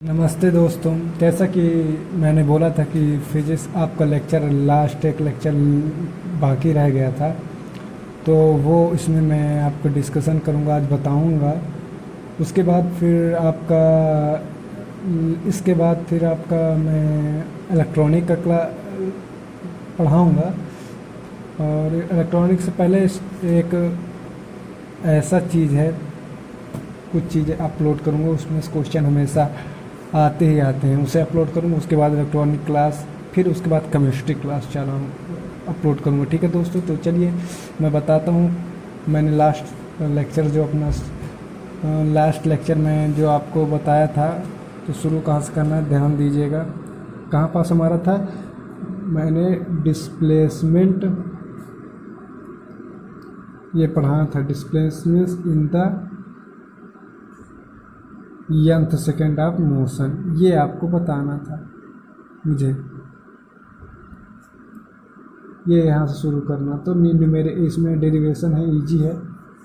नमस्ते दोस्तों। जैसा कि मैंने बोला था कि फिजिक्स आपका लेक्चर लास्ट एक लेक्चर बाकी रह गया था, तो वो इसमें मैं आपको डिस्कशन करूँगा, आज बताऊँगा। उसके बाद फिर आपका इसके बाद फिर आपका मैं इलेक्ट्रॉनिक का पढ़ाऊँगा। और इलेक्ट्रॉनिक से पहले एक ऐसा चीज़ है, कुछ चीज़ें अपलोड करूँगा, उसमें से क्वेश्चन हमेशा आते ही आते हैं, उसे अपलोड करूँगा। उसके बाद इलेक्ट्रॉनिक क्लास, फिर उसके बाद केमिस्ट्री क्लास चला अपलोड करूँगा। ठीक है दोस्तों, तो चलिए मैं बताता हूँ। मैंने लास्ट लेक्चर में जो आपको बताया था, तो शुरू कहाँ से करना है ध्यान दीजिएगा। कहाँ पास हमारा था, मैंने डिस्प्लेसमेंट ये पढ़ाया था, displacement in the nth second of motion, ये आपको बताना था मुझे। ये यहाँ से शुरू करना, तो मेरे इसमें डेरिवेशन है, इजी है,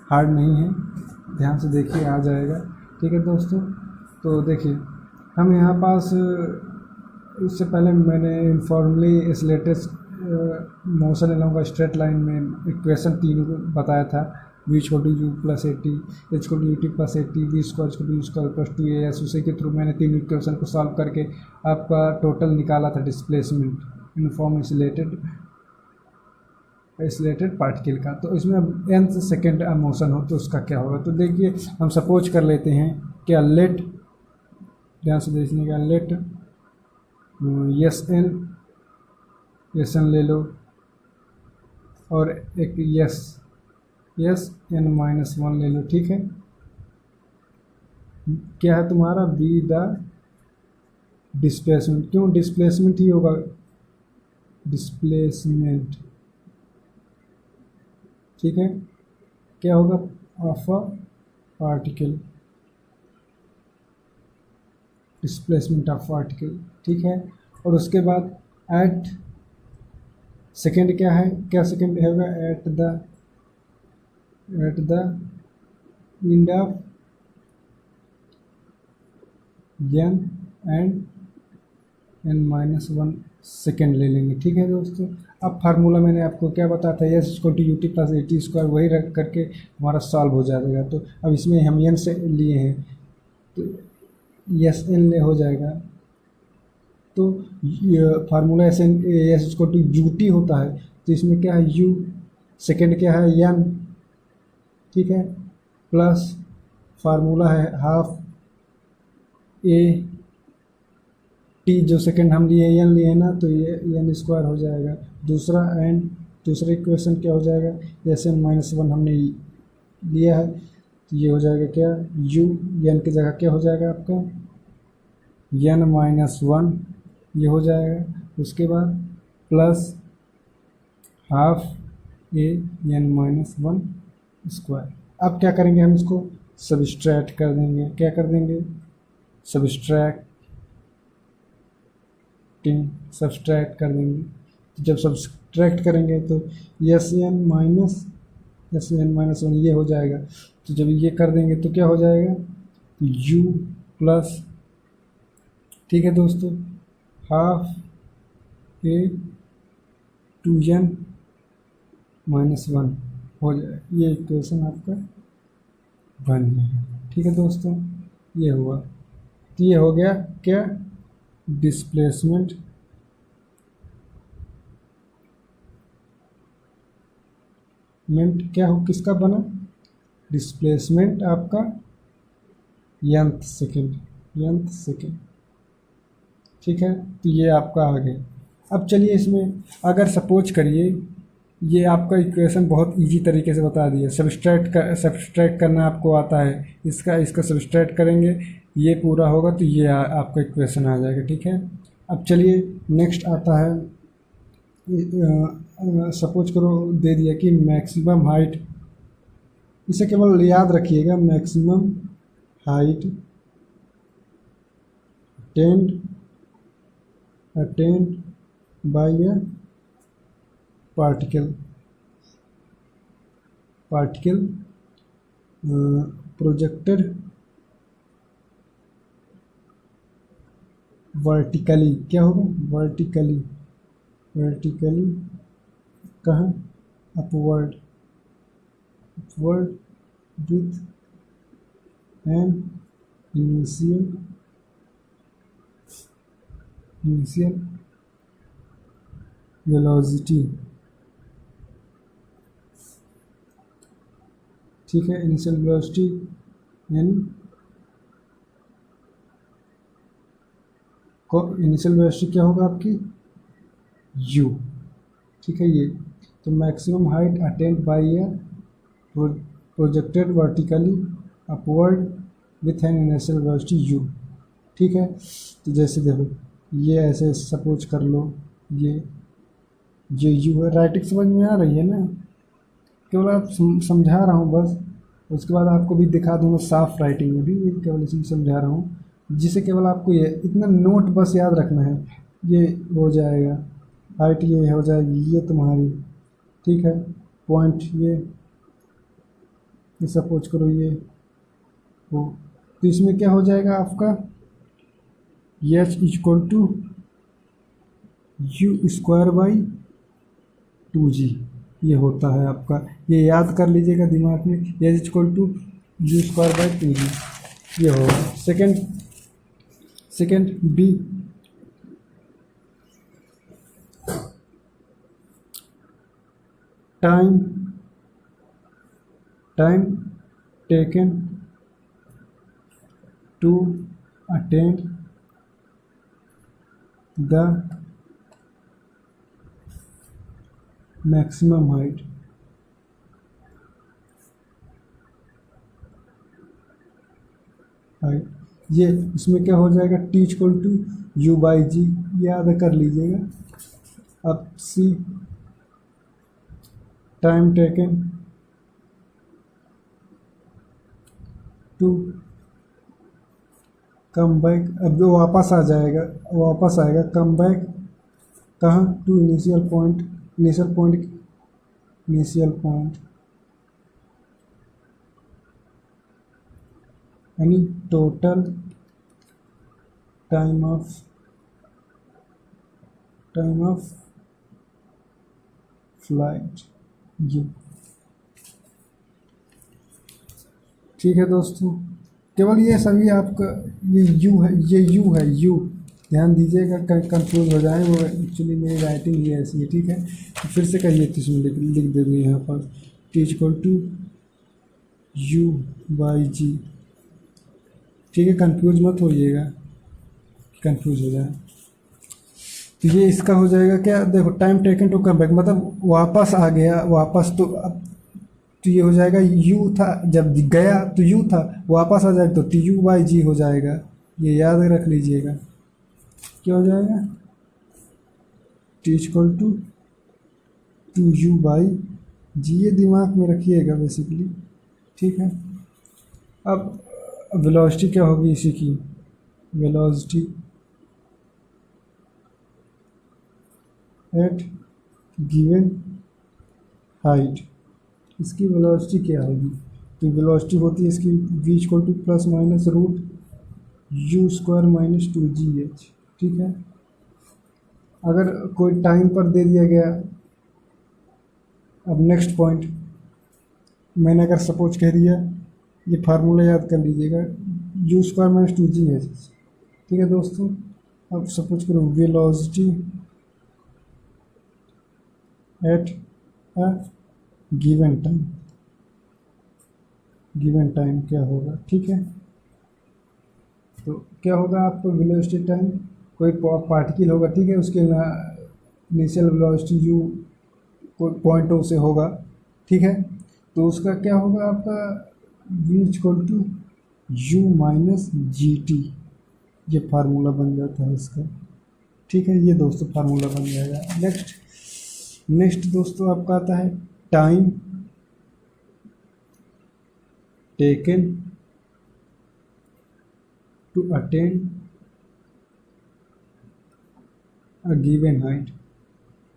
हार्ड नहीं है। ध्यान से देखिए, आ जाएगा। ठीक है दोस्तों, तो देखिए हम यहाँ पास इससे पहले मैंने informally accelerated motion along straight line में इक्वेशन 3 बताया था। v छोटी u plus a t, h को d t plus a t, v square को डी स्क्वायर प्लस 2as, उसी के थ्रू मैंने 3 इक्वेशन को सॉल्व करके आपका टोटल निकाला था डिस्प्लेसमेंट यूनिफॉर्म आइसोलेटेड पार्टिकल का। तो इसमें अब nth सेकेंड मोशन हो तो उसका क्या होगा, तो देखिए हम सपोज कर लेते हैं क्या, लेट, ध्यान से देखने का, लेट एस एन ले लो, और एक एस एन माइनस 1 ले लो। ठीक है, क्या है तुम्हारा, बी द डिस्प्लेसमेंट। क्यों डिस्प्लेसमेंट ही होगा, डिस्प्लेसमेंट। ठीक है, क्या होगा, of a particle, displacement of particle. ठीक है, और उसके बाद एट सेकेंड क्या है, क्या सेकेंड होगा, at the end of n and n minus 1 second ले लेंगे। ठीक है दोस्तों, अब फार्मूला मैंने आपको क्या बताया था, एस इसको T U T plus a T square, वही रख करके हमारा सॉल्व हो जाएगा। तो अब इसमें हम एन से लिए हैं, तो एस एन ले हो जाएगा। तो फार्मूला एस एन एस इसको टी यू टी होता है, तो इसमें क्या है, यू सेकेंड क्या है, एन। ठीक है, प्लस फार्मूला है हाफ ए टी, जो सेकेंड हम लिए एन लिए ना, तो ये एन स्क्वायर हो जाएगा। दूसरा इक्वेशन क्या हो जाएगा, एस एन माइनस 1 हमने लिया है, तो ये हो जाएगा क्या, यू एन की जगह क्या हो जाएगा आपका, एन माइनस 1, ये हो जाएगा। उसके बाद plus half A N minus 1 square. अब क्या करेंगे, हम इसको सब्सट्रैक्ट कर देंगे। क्या कर देंगे, सब्सट्रैक्ट कर देंगे। तो जब सब्सट्रैक्ट करेंगे तो एस एन माइनस 1 ये हो जाएगा। तो जब ये कर देंगे तो क्या हो जाएगा, यू प्लस, ठीक है दोस्तों, हाफ ए 2n माइनस 1 हो जाएगा। ये इक्वेशन आपका बन गया। ठीक है दोस्तों, ये हुआ, तो ये हो गया क्या, डिस्प्लेसमेंट क्या हो, किसका बना, डिस्प्लेसमेंट आपका nth सेकेंड। ठीक है, तो ये आपका आ गया। अब चलिए इसमें अगर सपोज करिए, ये आपका इक्वेशन बहुत इजी तरीके से बता दिया, सब्सट्रैक्ट करना आपको आता है, इसका सब्सट्रैक्ट करेंगे, ये पूरा होगा, तो ये आपका इक्वेशन आ जाएगा। ठीक है, अब चलिए नेक्स्ट आता है, सपोज करो दे दिया कि मैक्सिमम हाइट, इसे केवल याद रखिएगा, maximum height attained by a particle projected vertically क्या होगा, वर्टिकली, वर्टिकली कहाँ, upward, upward with an initial velocity. ठीक है, इनिशियल वेलोसिटी यानी इनिशियल वेलोसिटी क्या होगा आपकी, u। ठीक है, ये तो maximum height attained by a projected vertically upward with an initial velocity u। ठीक है, तो जैसे देखो ये ऐसे सपोज कर लो, ये u है, राइटिंग समझ में आ रही है ना, केवल आप समझा रहा हूँ बस, उसके बाद आपको भी दिखा दूंगा साफ राइटिंग में भी, ये केवल इसमें समझा रहा हूँ, जिसे केवल आपको ये इतना नोट बस याद रखना है, ये हो जाएगा, हाइट ये हो जाएगी, ये तुम्हारी, ठीक है, पॉइंट ये सपोज करो ये हो, तो इसमें क्या हो जाएगा आपका, h equal to u square by 2g, ये होता है आपका, ये याद कर लीजिएगा दिमाग में, h equal to u square by 2g, ये होगा। Second b, time taken to attain the maximum height. ये इसमें क्या हो जाएगा, t equal to u by g, याद कर लीजिएगा। अब c, time taken to come back, अब जो वापस आ जाएगा, वापस आएगा, कम बैक कहाँ, टू इनिशियल पॉइंट, यानी total time of flight u. ठीक है दोस्तों, केवल ये सभी आपका ये यू है, यू ध्यान दीजिएगा, कंफ्यूज हो जाए, वो एक्चुअली मेरी राइटिंग ही ऐसी है। ठीक है, तो फिर से कहिए, तो इसमें लिख देंगे यहाँ पर, t equal to u by g. ठीक है, कंफ्यूज मत होइएगा, कंफ्यूज हो जाए। तो ये इसका हो जाएगा क्या, देखो time taken to come back, मतलब वापस आ गया, वापस तो अब तो ये हो जाएगा, यू था जब गया तो यू था, वापस आ जाएगा तो टी यू बाई जी हो जाएगा, ये याद रख लीजिएगा। क्या हो जाएगा, t equal to u by g, ये दिमाग में रखिएगा बेसिकली। ठीक है, अब वेलोसिटी क्या होगी इसी की, वेलोसिटी एट गिवन हाइट, इसकी वेलोसिटी क्या होगी, तो वेलोसिटी होती है इसकी v equal to plus minus root u square minus 2gh। ठीक है, अगर कोई टाइम पर दे दिया गया, अब नेक्स्ट पॉइंट मैंने अगर सपोज कह दिया, ये फार्मूला याद कर लीजिएगा, यू स्क्वायर माइनस 2gh। ठीक है दोस्तों, अब सपोज करो velocity at a given time क्या होगा। ठीक है, तो क्या होगा आपको, वेलोसिटी टाइम, कोई पार्टिकल होगा, ठीक है, उसके इनिशियल वेलोसिटी यू कोई पॉइंट से होगा। ठीक है, तो उसका क्या होगा आपका, v equal to u minus g t, ये फार्मूला बन जाता है इसका। ठीक है, ये दोस्तों फार्मूला बन जाएगा। नेक्स्ट दोस्तों आपका आता है time taken to attain a given height,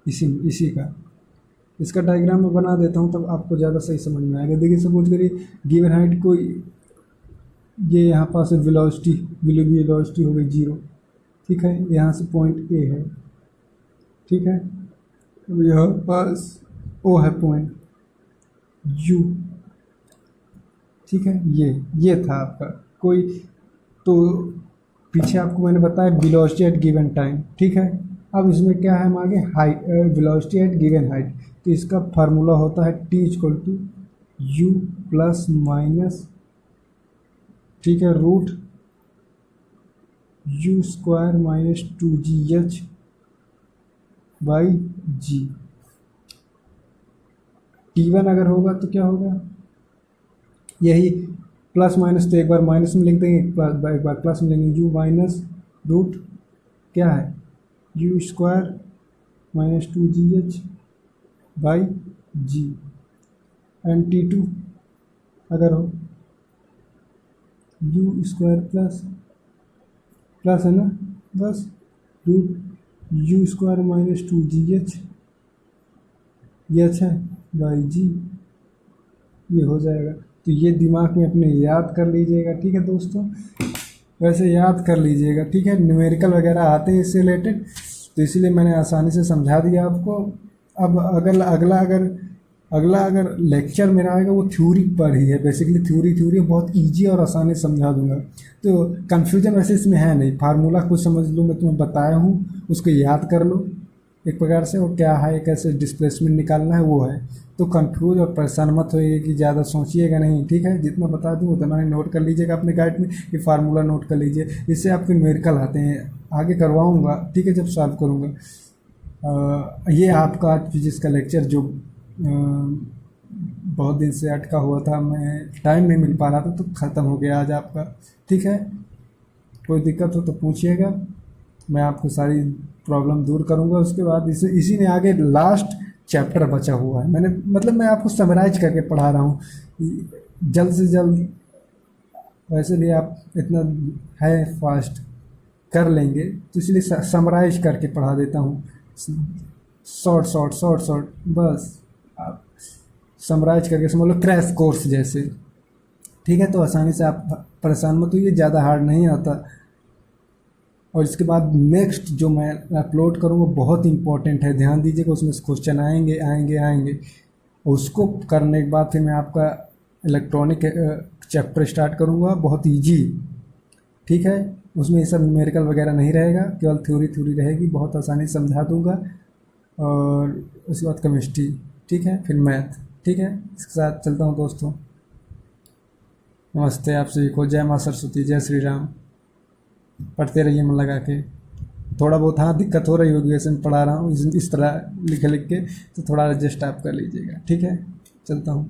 इसी का इसका डायग्राम मैं बना देता हूँ, तब आपको ज़्यादा सही समझ में आएगा। देखिए सपोज करिए गिवन हाइट को, ये यहाँ पास वेलोसिटी हो गई 0, ठीक है, यहाँ से पॉइंट ए है, ठीक है। अब यहाँ पास ओ है पॉइंट यू, ठीक है। ये था आपका कोई, तो पीछे आपको मैंने बताया वेलोसिटी एट गिवन टाइम, ठीक है। अब इसमें क्या है, हम आगे height, velocity at given height, तो इसका फार्मूला होता है t equal to u plus minus, ठीक है, root u square minus 2gh by g. T1 अगर होगा तो क्या होगा, यही प्लस माइनस, तो एक बार माइनस में लिख देंगे, एक बार प्लस में लेंगे, यू माइनस रूट क्या है u square minus 2gh by g. And T2 अगर हो यू स्क्वायर प्लस है ना, bus route u square minus 2gh है बाई जी, ये हो जाएगा। तो ये दिमाग में अपने याद कर लीजिएगा, ठीक है दोस्तों, वैसे याद कर लीजिएगा, ठीक है। न्यूमेरिकल वगैरह आते हैं इससे रिलेटेड, तो इसीलिए मैंने आसानी से समझा दिया आपको। अब अगला अगर लेक्चर मेरा आएगा वो थ्योरी पर ही है, बेसिकली थ्योरी बहुत इजी और आसानी से समझा दूंगा। तो कन्फ्यूजन वैसे इसमें है नहीं, फार्मूला कुछ समझ लो, मैं तुम्हें बताया हूँ, उसको याद कर लो एक प्रकार से, और क्या है कैसे डिस्प्लेसमेंट निकालना है वो है। तो कंफ्यूज और परेशान मत होइए कि ज़्यादा सोचिएगा नहीं, ठीक है। जितना बता दूँ उतना ही नोट कर लीजिएगा अपने गाइड में, ये फार्मूला नोट कर लीजिए, इससे आपके न्यूमेरिकल आते हैं, आगे करवाऊँगा, ठीक है, जब सॉल्व करूँगा। ये आपका आज फिजिक्स का लेक्चर जो बहुत दिन से अटका हुआ था, मैं टाइम नहीं मिल पा रहा था, तो ख़त्म हो गया आज आपका, ठीक है। कोई दिक्कत हो तो पूछिएगा, मैं आपको सारी प्रॉब्लम दूर करूंगा। उसके बाद इसी में आगे लास्ट चैप्टर बचा हुआ है, मैंने मतलब मैं आपको समराइज करके पढ़ा रहा हूँ जल्द से जल्द, वैसे भी आप इतना है फास्ट कर लेंगे, तो इसलिए समराइज करके पढ़ा देता हूँ, शॉर्ट बस आप समराइज करके समझ लो, क्रैश कोर्स जैसे, ठीक है। तो आसानी से आप परेशान मत होइए, ज़्यादा हार्ड नहीं आता। और इसके बाद नेक्स्ट जो मैं अपलोड करूँगा बहुत इंपॉर्टेंट है, ध्यान दीजिएगा, उसमें से क्वेश्चन आएंगे। उसको करने के बाद फिर मैं आपका इलेक्ट्रॉनिक चैप्टर स्टार्ट करूँगा, बहुत ईजी, ठीक है। उसमें ये सब न्यूमेरिकल वगैरह नहीं रहेगा, केवल थ्योरी रहेगी, बहुत आसानी से समझा दूँगा। और उसके बाद केमिस्ट्री, ठीक है, फिर मैथ, ठीक है। इसके साथ चलता हूँ दोस्तों, नमस्ते, आप सभी को जय माँ सरस्वती, जय श्री राम। पढ़ते रहिए मन लगा के, थोड़ा बहुत हाँ दिक्कत हो रही होगी, वैसे मैं पढ़ा रहा हूँ इस तरह लिख के, तो थोड़ा एडजस्ट आप कर लीजिएगा, ठीक है। चलता हूँ।